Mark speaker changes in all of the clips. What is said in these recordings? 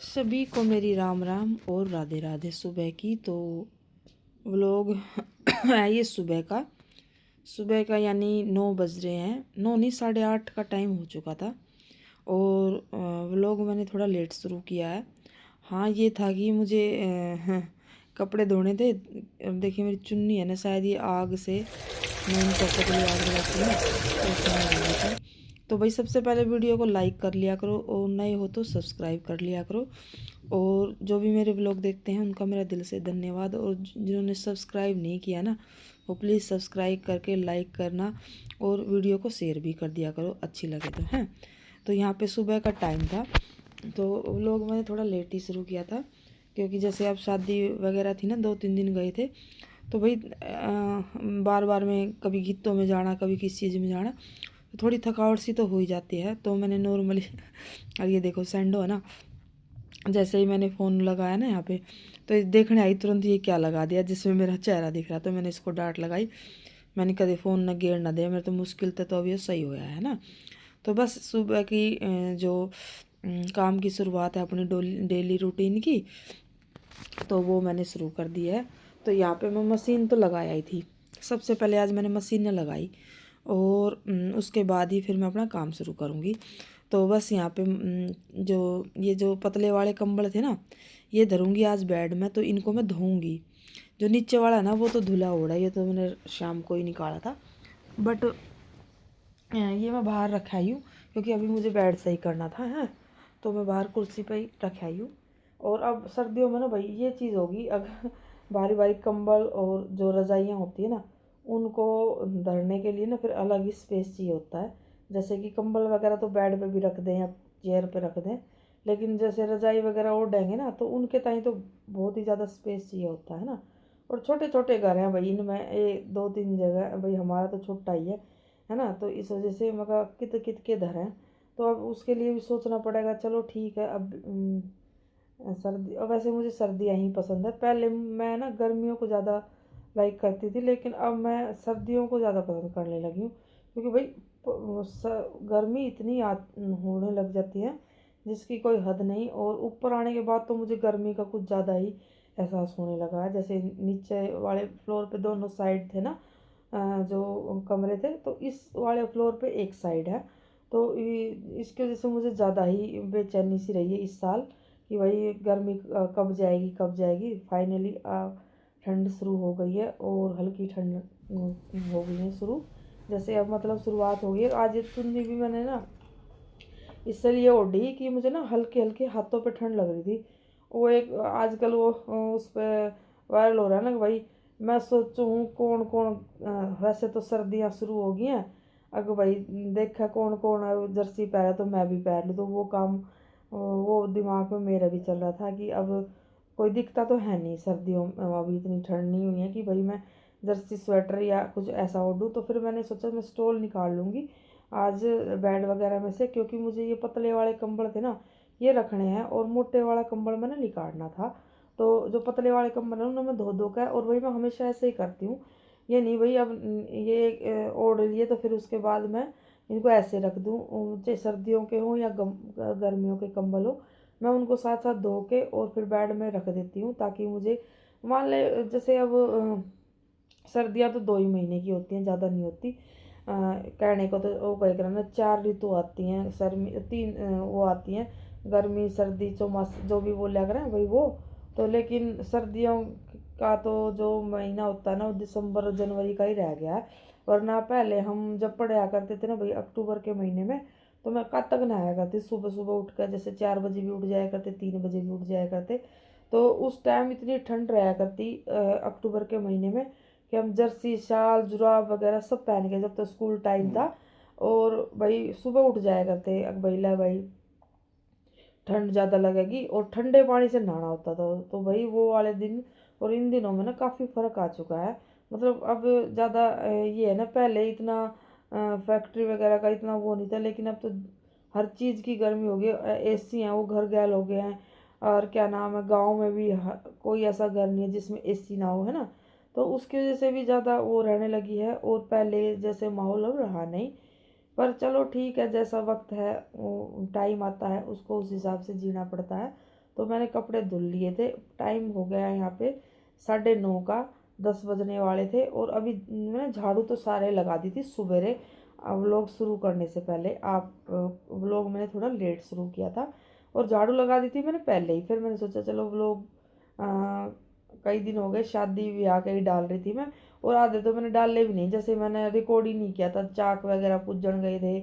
Speaker 1: सभी को मेरी राम राम और राधे राधे। सुबह की तो व्लॉग है ये सुबह का यानी 9 बज रहे हैं। 9 नहीं, 8:30 का टाइम हो चुका था। और व्लॉग मैंने थोड़ा लेट शुरू किया है। हाँ, ये था कि मुझे कपड़े धोने थे। अब देखिए मेरी चुन्नी है ना, शायद ये आग से मैं इन कपड़ों के लिए आग लगाती हूँ ना, तो उसमें हो गई थी। तो भाई सबसे पहले वीडियो को लाइक कर लिया करो और नए हो तो सब्सक्राइब कर लिया करो। और जो भी मेरे ब्लॉग देखते हैं उनका मेरा दिल से धन्यवाद। और जिन्होंने सब्सक्राइब नहीं किया ना, वो प्लीज़ सब्सक्राइब करके लाइक करना और वीडियो को शेयर भी कर दिया करो अच्छी लगे तो हैं। तो यहाँ पे सुबह का टाइम था, तो व्लॉग मैंने थोड़ा लेट ही शुरू किया था, क्योंकि जैसे अब शादी वगैरह थी ना, 2-3 दिन गए थे। तो भाई बार बार में कभी गीतों में जाना, कभी किसी चीज़ में जाना, तो थोड़ी थकावट सी तो हो ही जाती है। तो मैंने नॉर्मली अब ये देखो सैंडो है ना, जैसे ही मैंने फ़ोन लगाया ना यहाँ पे, तो ये देखने आई तुरंत ये क्या लगा दिया जिसमें मेरा चेहरा दिख रहा। तो मैंने इसको डांट लगाई। मैंने कभी फ़ोन न गेर ना दे, मेरे तो मुश्किल तो अब ये सही होया है ना। तो बस सुबह की जो काम की शुरुआत है अपनी डेली रूटीन की, तो वो मैंने शुरू कर दी है। तो यहाँ पे मैं मशीन तो लगाई आई थी। सबसे पहले आज मैंने मशीन न लगाई, और उसके बाद ही फिर मैं अपना काम शुरू करूँगी। तो बस यहाँ पे जो पतले वाले कंबल थे ना, ये धरूँगी आज बेड में, तो इनको मैं धोऊँगी। जो नीचे वाला है ना, वो तो धुला ओढ़ा, ये तो मैंने शाम को ही निकाला था। बट ये मैं बाहर रखा ही हूँ, क्योंकि अभी मुझे बेड सही करना था है। तो मैं बाहर कुर्सी पे ही रखा ही हूँ। और अब सर्दियों में ना भाई ये चीज़ होगी, अगर भारी भारी कंबल और जो रजाइयाँ होती है ना, उनको धरने के लिए ना फिर अलग ही स्पेस चाहिए होता है। जैसे कि कंबल वगैरह तो बेड पे भी रख दें या चेयर पे रख दें, लेकिन जैसे रजाई वगैरह ओढ़ेंगे ना, तो उनके ताई तो बहुत ही ज़्यादा स्पेस चाहिए होता है ना। और छोटे छोटे घर हैं भाई, इनमें 2-3 जगह, भाई हमारा तो छोटा ही है ना। तो इस वजह से मगर कित कित के धरें, तो अब उसके लिए भी सोचना पड़ेगा। चलो ठीक है। अब सर्दी, और वैसे मुझे सर्दियाँ ही पसंद है। पहले मैं ना गर्मियों को ज़्यादा लाइक करती थी, लेकिन अब मैं सर्दियों को ज़्यादा पसंद करने लगी हूँ। क्योंकि भाई गर्मी इतनी होने लग जाती है जिसकी कोई हद नहीं। और ऊपर आने के बाद तो मुझे गर्मी का कुछ ज़्यादा ही एहसास होने लगा है। जैसे नीचे वाले फ्लोर पे दोनों साइड थे ना, जो कमरे थे, तो इस वाले फ्लोर पे एक साइड है। तो इसकी वजह से मुझे ज़्यादा ही बेचैनी सी रही है इस साल, कि भाई गर्मी कब जाएगी कब जाएगी। फाइनली ठंड शुरू हो गई है, और हल्की ठंड हो गई है शुरू। जैसे अब मतलब शुरुआत हो गई है। आज ये चुन्नी भी मैंने ना इसलिए ओढ़ी कि मुझे ना हल्के हल्के हाथों पे ठंड लग रही थी। वो एक आजकल वो उस पर वायरल हो रहा है ना कि भाई, मैं सोचूँ हूँ कौन कौन वैसे तो सर्दियाँ शुरू हो गई हैं, अगर भाई देखा कौन कौन जर्सी पहने तो मैं भी पहन लूँ। तो वो काम वो दिमाग में मेरा भी चल रहा था कि अब कोई दिखता तो है नहीं सर्दियों में, अभी इतनी ठंड नहीं हुई है कि भाई मैं जर्सी स्वेटर या कुछ ऐसा ओढ़ूँ। तो फिर मैंने सोचा मैं स्टॉल निकाल लूँगी आज बेड वगैरह में से, क्योंकि मुझे ये पतले वाले कंबल थे ना, ये रखने हैं, और मोटे वाला कंबल मैंने निकालना था। तो जो पतले वाले कंबल है उन्हें मैं धो धो कर, और वही मैं हमेशा ऐसे ही करती हूँ। ये नहीं भाई अब ये ओढ़ लिए तो फिर उसके बाद मैं इनको ऐसे रख दूँ, चाहे सर्दियों के हों या गर्मियों के कंबल हो, मैं उनको साथ साथ धो के और फिर बेड में रख देती हूँ। ताकि मुझे मान ले, जैसे अब सर्दियाँ तो 2 ही महीने की होती हैं, ज़्यादा नहीं होती। कहने को तो वो कह कर ना 4 ऋतु आती हैं, सर्दी 3 वो आती हैं, गर्मी सर्दी चौमास जो भी बोला करें भाई वो। तो लेकिन सर्दियों का तो जो महीना होता है ना, वो दिसंबर जनवरी का ही रह गया है। वरना पहले हम जब पढ़ाया करते थे ना भाई, अक्टूबर के महीने में, तो मैं कब तक नहाया करती, सुबह सुबह उठ कर, जैसे 4 बजे भी उठ जाया करते, 3 बजे भी उठ जाया करते। तो उस टाइम इतनी ठंड रहा करती अक्टूबर के महीने में, कि हम जर्सी शाल जुराब वगैरह सब पहन के, जब तो स्कूल टाइम था। और भाई सुबह उठ जाया करते, अब भाई ला भाई ठंड ज़्यादा लगेगी, और ठंडे पानी से नहाना होता था। तो भाई वो वाले दिन और इन दिनों में ना काफ़ी फ़र्क आ चुका है। मतलब अब ज़्यादा ये है ना, पहले इतना फैक्ट्री वगैरह का इतना वो नहीं था, लेकिन अब तो हर चीज़ की गर्मी हो गई। एसी हैं वो घर गैल हो गए हैं। और क्या नाम है, गांव में भी कोई ऐसा घर नहीं है जिसमें एसी ना हो, है ना। तो उसकी वजह से भी ज़्यादा वो रहने लगी है, और पहले जैसे माहौल अब रहा नहीं। पर चलो ठीक है, जैसा वक्त है वो टाइम आता है उसको उस हिसाब से जीना पड़ता है। तो मैंने कपड़े धुल लिए थे। टाइम हो गया यहाँ पे 9:30 का, 10 बजने वाले थे। और अभी मैंने झाड़ू तो सारे लगा दी थी सुबेरे व्लॉग शुरू करने से पहले। आप व्लॉग मैंने थोड़ा लेट शुरू किया था और झाड़ू लगा दी थी मैंने पहले ही। फिर मैंने सोचा चलो व्लॉग कई दिन हो गए शादी ब्याह के ही डाल रही थी मैं, और आधे तो मैंने डाले भी नहीं, जैसे मैंने रिकॉर्ड ही नहीं किया था। चाक वगैरह पूजन गए थे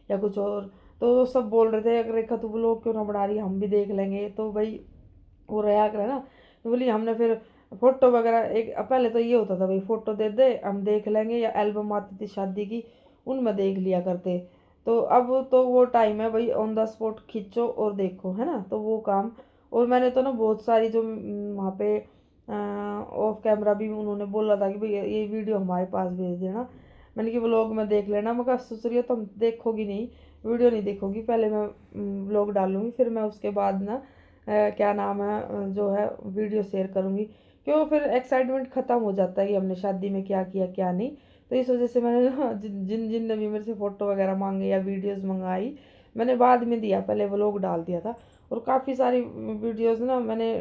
Speaker 1: या कुछ और, तो सब बोल रहे थे अगर रेखा तू व्लॉग क्यों ना बना रही, हम भी देख लेंगे। तो भाई वो रहा करे ना, तो बोली हमने फिर फोटो वगैरह एक पहले तो ये होता था भाई फोटो दे दे हम देख लेंगे, या एल्बम आती थी शादी की उनमें देख लिया करते। तो अब तो वो टाइम है भाई ऑन द स्पॉट खींचो और देखो, है ना, तो वो काम। और मैंने तो ना बहुत सारी जो वहाँ पे ऑफ कैमरा भी उन्होंने बोला था कि भाई ये वीडियो हमारे पास भेज देना। मैंने कि व्लॉग में देख लेना। मैं कहा सोच रही हो तुम देखोगी नहीं, वीडियो नहीं देखोगी, पहले मैं व्लॉग डालूंगी फिर मैं उसके बाद ना क्या नाम है जो है वीडियो शेयर करूँगी। क्यों, फिर एक्साइटमेंट ख़त्म हो जाता है कि हमने शादी में क्या किया क्या नहीं। तो इस वजह से मैंने ना जिन जिन ने भी मेरे से फ़ोटो वगैरह मांगे या वीडियोस मंगाई मैंने बाद में दिया, पहले व्लॉग डाल दिया था। और काफ़ी सारी वीडियोस ना मैंने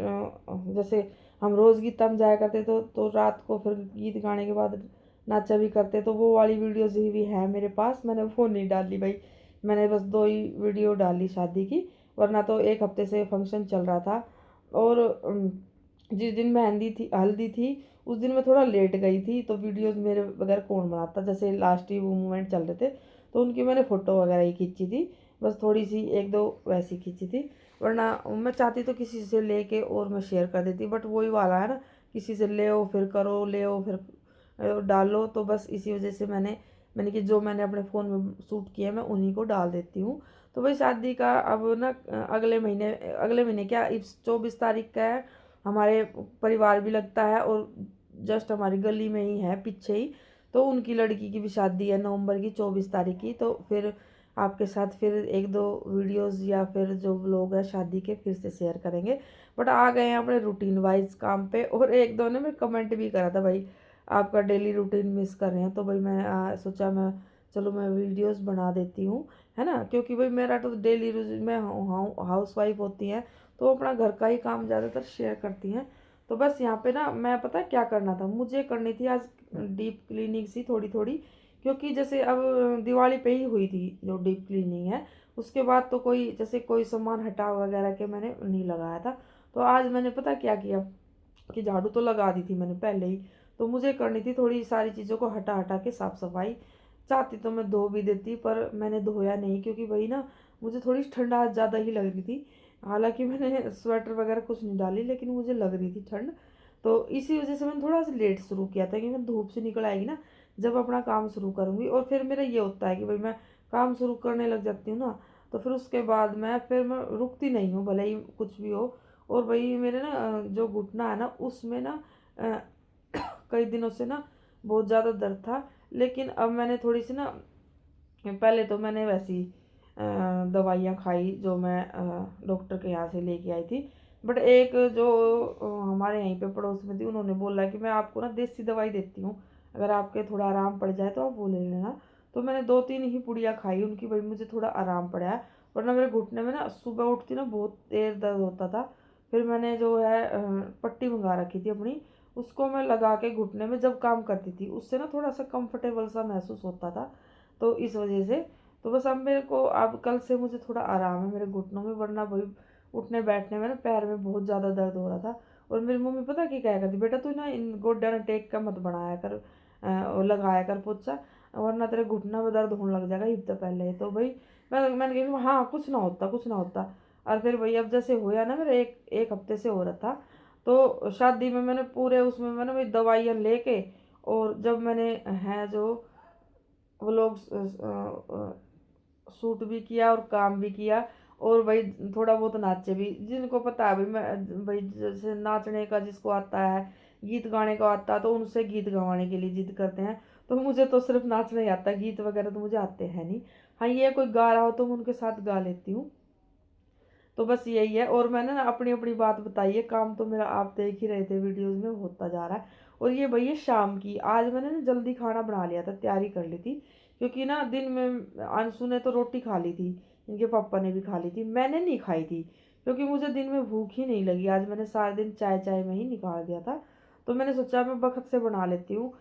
Speaker 1: जैसे हम रोज़ गीता में जाया करते तो रात को फिर गीत गाने के बाद नाचा भी करते, तो वो वाली वीडियोस ही भी है मेरे पास। मैंने वो नहीं डाली भाई, मैंने बस 2 ही वीडियो डाली शादी की, वरना तो एक हफ्ते से फंक्शन चल रहा था। और जिस दिन मेहंदी थी हल्दी थी उस दिन मैं थोड़ा लेट गई थी, तो वीडियोस मेरे बगैर कौन बनाता। जैसे लास्ट ही वो मोमेंट चल रहे थे तो उनकी मैंने फ़ोटो वगैरह ही खींची थी, बस थोड़ी सी 1-2 वैसी खींची थी। वरना मैं चाहती तो किसी से लेके और मैं शेयर कर देती, बट वही वाला है ना, किसी से ले फिर करो, ले फिर डालो। तो बस इसी वजह से मैंने कि जो मैंने अपने फ़ोन में शूट किया मैं उन्हीं को डाल देती हूँ। तो भाई शादी का अब ना अगले महीने क्या इस 24 तारीख का है। हमारे परिवार भी लगता है और जस्ट हमारी गली में ही है पीछे ही, तो उनकी लड़की की भी शादी है नवंबर की 24 तारीख की। तो फिर आपके साथ फिर 1-2 वीडियोस या फिर जो व्लॉग है शादी के फिर से शेयर करेंगे। बट आ गए हैं अपने रूटीन वाइज काम पे। और 1-2 ने मेरे कमेंट भी करा था भाई आपका डेली रूटीन मिस कर रहे हैं, तो भाई मैं सोचा मैं चलो मैं वीडियोस बना देती हूँ, है ना। क्योंकि भाई मेरा तो डेली रूटीन में हाउस वाइफ होती हैं तो अपना घर का ही काम ज़्यादातर शेयर करती हैं। तो बस यहाँ पे ना मैं पता है क्या करना था, मुझे करनी थी आज डीप क्लीनिंग सी थोड़ी थोड़ी। क्योंकि जैसे अब दिवाली पे ही हुई थी जो डीप क्लीनिंग है, उसके बाद तो कोई जैसे कोई सामान हटा वगैरह के मैंने नहीं लगाया था। तो आज मैंने पता क्या किया कि झाड़ू तो लगा दी थी मैंने पहले ही, तो मुझे करनी थी थोड़ी सारी चीज़ों को हटा हटा के साफ़ सफाई। चाहती तो मैं धो भी देती पर मैंने धोया नहीं, क्योंकि भाई ना मुझे थोड़ी ठंड आज ज़्यादा ही लग रही थी। हालांकि मैंने स्वेटर वगैरह कुछ नहीं डाली लेकिन मुझे लग रही थी ठंड। तो इसी वजह से मैंने थोड़ा सा लेट शुरू किया था कि मैं धूप से निकल आएगी ना जब अपना काम शुरू करूँगी। और फिर मेरा ये होता है कि भाई मैं काम शुरू करने लग जाती हूँ ना, तो फिर उसके बाद फिर मैं रुकती नहीं हूँ भले ही कुछ भी हो। और भाई मेरे ना जो घुटना है ना उसमें ना अ, कई दिनों से ना बहुत ज़्यादा दर्द था। लेकिन अब मैंने थोड़ी सी ना, पहले तो मैंने वैसी दवाइयाँ खाई जो मैं डॉक्टर के यहाँ से लेके आई थी। बट एक जो हमारे यहीं पे पड़ोस में थी उन्होंने बोला कि मैं आपको ना देसी दवाई देती हूँ, अगर आपके थोड़ा आराम पड़ जाए तो आप वो ले लेना। तो मैंने 2-3 ही पुड़िया खाई उनकी, भाई मुझे थोड़ा आराम पड़ा है। वरना मेरे घुटने में ना सुबह उठती ना बहुत देर दर्द होता था। फिर मैंने जो है पट्टी मंगा रखी थी अपनी, उसको मैं लगा के घुटने में जब काम करती थी उससे ना थोड़ा सा कंफर्टेबल सा महसूस होता था। तो इस वजह से तो बस अब मेरे को अब कल से मुझे थोड़ा आराम है मेरे घुटनों में। वरना भाई उठने बैठने में ना पैर में बहुत ज़्यादा दर्द हो रहा था। और मेरी मम्मी पता क्या कहा करती, बेटा तू ना इन गोड्या ना टेक का मत बनाया कर और लगाया कर पोचा, वरना तेरे घुटना में दर्द होने लग जाएगा हफ्ते पहले। तो भाई मैंने कहा हाँ कुछ ना होता कुछ ना होता। और फिर भाई अब जैसे होया ना मेरा एक एक हफ्ते से हो रहा था, तो शादी में मैंने पूरे उसमें मैंने भाई दवाइयाँ लेके, और जब मैंने हैं जो वो लोग शूट भी किया और काम भी किया। और भाई थोड़ा बहुत नाचे भी, जिनको पता है भाई मैं भाई जैसे नाचने का जिसको आता है गीत गाने का आता है तो उनसे गीत गवाने के लिए जिद करते हैं। तो मुझे तो सिर्फ नाचना ही आता है, गीत वगैरह तो मुझे आते हैं नहीं। हाँ ये कोई गा रहा हो तो मैं उनके साथ गा लेती हूँ। तो बस यही है। और मैंने ना अपनी अपनी बात बताई है, काम तो मेरा आप देख ही रहे थे वीडियोस में होता जा रहा है। और ये भैया शाम की आज मैंने ना जल्दी खाना बना लिया था, तैयारी कर ली थी। क्योंकि ना दिन में अंशु ने तो रोटी खा ली थी, इनके पापा ने भी खा ली थी, मैंने नहीं खाई थी। क्योंकि मुझे दिन में भूख ही नहीं लगी। आज मैंने सारा दिन चाय चाय में ही निकाल दिया था। तो मैंने सोचा मैं बखत से बना लेती हूँ,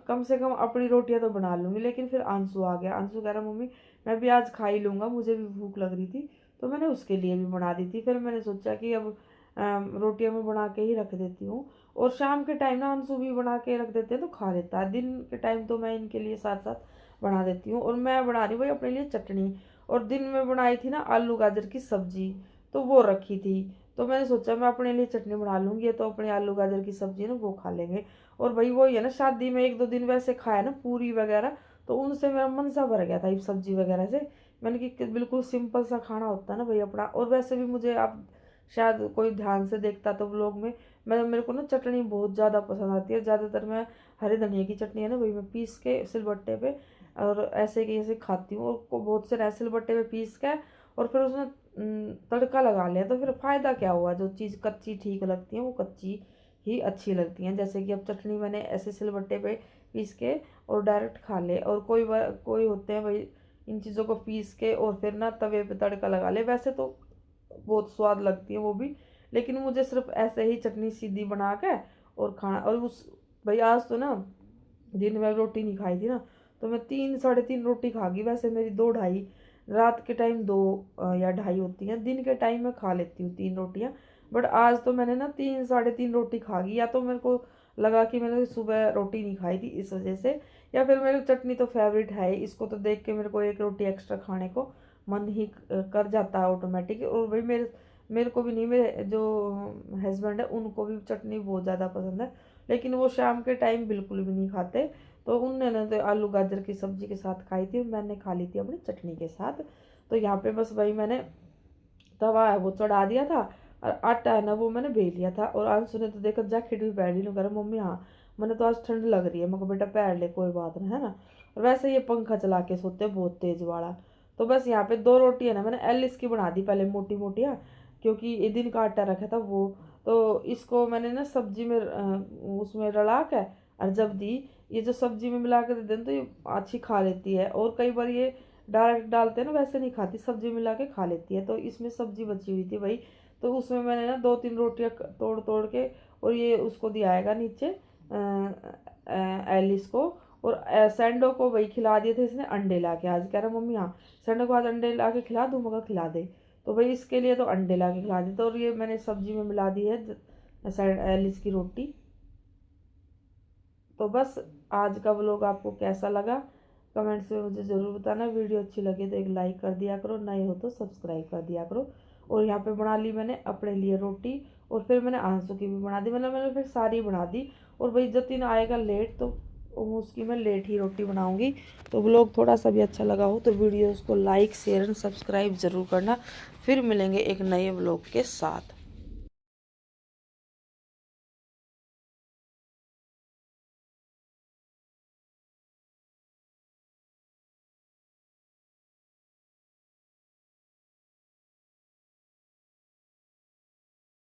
Speaker 1: कम से कम अपनी रोटियां तो बना लूँगी। लेकिन फिर अंशु आ गया। अंशु कह रहा मम्मी मैं भी आज खा ही लूँगा, मुझे भी भूख लग रही थी। तो मैंने उसके लिए भी बना दी थी। फिर मैंने सोचा कि अब रोटियां मैं बना के ही रख देती हूँ। और शाम के टाइम ना अंशु भी बना के रख देते हैं तो खा लेता है। दिन के टाइम तो मैं इनके लिए साथ साथ बना देती हूँ। और मैं बना रही हूँ भाई अपने लिए चटनी। और दिन में बनाई थी ना आलू गाजर की सब्जी, तो वो रखी थी। तो मैंने सोचा मैं अपने लिए चटनी बना लूँगी, तो अपने आलू गाजर की सब्जी ना वो खा लेंगे। और भाई वही है ना, शादी में एक दो दिन वैसे खाया ना पूरी वगैरह, तो उनसे मेरा मन सा भर गया था ये सब्जी वगैरह से। मैंने कि बिल्कुल सिंपल सा खाना होता है ना भाई अपना। और वैसे भी मुझे आप शायद कोई ध्यान से देखता तो व्लॉग में, मैं मेरे को ना चटनी बहुत ज़्यादा पसंद आती है। ज़्यादातर मैं हरे धनिया की चटनी है ना भाई, मैं पीस के सिलबट्टे पे और ऐसे की ऐसे खाती हूँ। और बहुत से सिलबट्टे पे पीस के और फिर उसमें तड़का लगा लिया। तो फिर फ़ायदा क्या हुआ, जो चीज़ कच्ची ठीक लगती है वो कच्ची ही अच्छी लगती हैं। जैसे कि अब चटनी मैंने ऐसे सिलबट्टे पे पीस के और डायरेक्ट खा ले। और कोई होते हैं भाई इन चीज़ों को पीस के और फिर ना तवे पे तड़का लगा ले, वैसे तो बहुत स्वाद लगती है वो भी। लेकिन मुझे सिर्फ ऐसे ही चटनी सीधी बना के और खाना। और उस भाई आज तो ना दिन में रोटी नहीं खाई थी ना, तो मैं 3 साढ़े 3 रोटी खा गई। वैसे मेरी 2 ढाई रात के टाइम 2 या ढाई होती हैं, दिन के टाइम में खा लेती हूँ 3 रोटियाँ। बट आज तो मैंने ना 3 साढ़े 3 रोटी खा गई। या तो मेरे को लगा कि मैंने सुबह रोटी नहीं खाई थी इस वजह से, या फिर मेरी चटनी तो फेवरेट है, इसको तो देख के मेरे को एक रोटी एक्स्ट्रा खाने को मन ही कर जाता है ऑटोमेटिक। और भाई मेरे मेरे को भी नहीं, मेरे जो हस्बैंड है उनको भी चटनी बहुत ज़्यादा पसंद है। लेकिन वो शाम के टाइम बिल्कुल भी नहीं खाते। तो उन्होंने तो आलू गाजर की सब्जी के साथ खाई थी, मैंने खा ली थी अपनी चटनी के साथ। तो यहाँ पे बस भाई मैंने तवा है वो चढ़ा दिया था और आटा है ना वो मैंने बेल लिया था। और अंशु ने तो देखा जैकेट भी पहन ली, कह रहा मम्मी हाँ मैंने तो आज ठंड लग रही है। मैं बेटा पहन ले कोई बात नहीं है ना। और वैसे ये पंखा चला के सोते बहुत तेज वाला। तो बस यहाँ पे 2 रोटी है ना मैंने एलिस की बना दी पहले, मोटी मोटियाँ, क्योंकि ये दिन का आटा रखा था वो। तो इसको मैंने ना सब्जी में उसमें रला के और जब दी, ये जो सब्जी में मिला के दे दें तो ये अच्छी खा लेती है। और कई बार ये डायरेक्ट डालते हैं ना वैसे नहीं खाती, सब्जी मिला के खा लेती है। तो इसमें सब्जी बची हुई थी भाई, तो उसमें मैंने ना 2 3 रोटियाँ तोड़ तोड़ के और ये उसको दिया आएगा नीचे एलिस को। और सैंडो को वही खिला दिए थे इसने अंडे ला के। आज कह रहा मम्मी हाँ सैंडो को आज अंडे ला के खिला दूँ, मगर खिला दे। तो भाई इसके लिए तो अंडे ला के खिला दी। तो और ये मैंने सब्जी में मिला दी है एलिस की रोटी। तो बस आज का व्लॉग आपको कैसा लगा कमेंट्स में मुझे ज़रूर बताना। वीडियो अच्छी लगे तो एक लाइक कर दिया करो, नए हो तो सब्सक्राइब कर दिया करो। और यहाँ पे बना ली मैंने अपने लिए रोटी, और फिर मैंने आंसू की भी बना दी, मतलब मैंने फिर सारी बना दी। और भाई जतिन आएगा लेट तो उसकी मैं लेट ही रोटी बनाऊँगी। तो व्लॉग थोड़ा सा भी अच्छा लगा हो तो वीडियोज़ को लाइक शेयर एंड सब्सक्राइब ज़रूर करना। फिर मिलेंगे एक नए व्लॉग के साथ।